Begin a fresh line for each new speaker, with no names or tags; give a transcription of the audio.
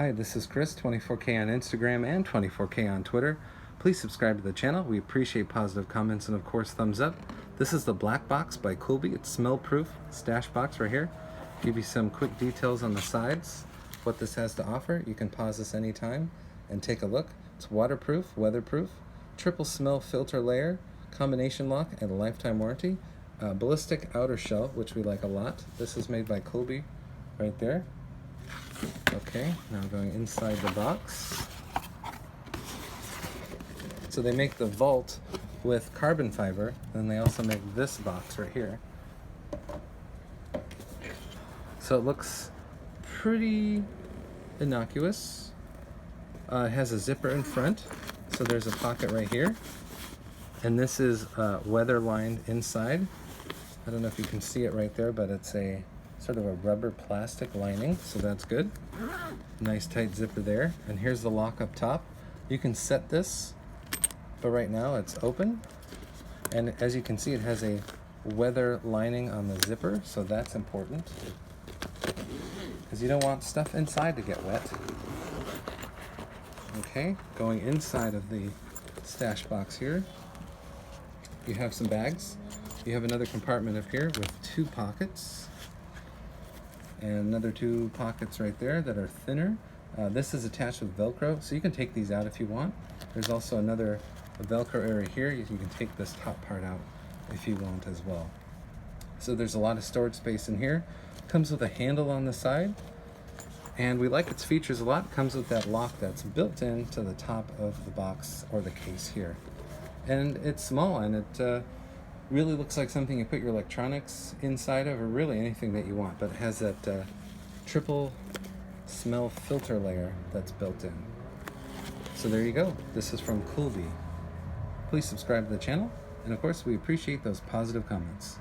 Hi, this is Chris, 24K on Instagram and 24K on Twitter. Please subscribe to the channel. We appreciate positive comments and of course thumbs up. This is the Blackbox by Kulbi. It's smell-proof stash box right here. Give you some quick details on the sides, what this has to offer. You can pause this anytime and take a look. It's waterproof, weatherproof, triple smell filter layer, combination lock, and a lifetime warranty. Ballistic outer shell, which we like a lot. This is made by Kulbi right there. Okay, now going inside the box. So they make the vault with carbon fiber, and they also make this box right here. So it looks pretty innocuous. It has a zipper in front, so there's a pocket right here. And this is weather lined inside. I don't know if you can see it right there, but it's a sort of a rubber plastic lining, so that's good. Nice tight zipper there. And here's the lock up top. You can set this, but right now it's open. And as you can see, it has a weather lining on the zipper, so that's important, because you don't want stuff inside to get wet. Okay, going inside of the stash box here, you have some bags. You have another compartment up here with two pockets. And another two pockets right there that are thinner. This is attached with Velcro, so you can take these out if you want. There's also another Velcro area here. You can take this top part out if you want as well. So there's a lot of storage space in here. Comes with a handle on the side, and we like its features a lot. Comes with that lock that's built into the top of the box or the case here. And it's small, and it really looks like something you put your electronics inside of, or really anything that you want, but it has that triple smell filter layer that's built in. So there you go. This is from Kulbi. Please subscribe to the channel, and of course we appreciate those positive comments.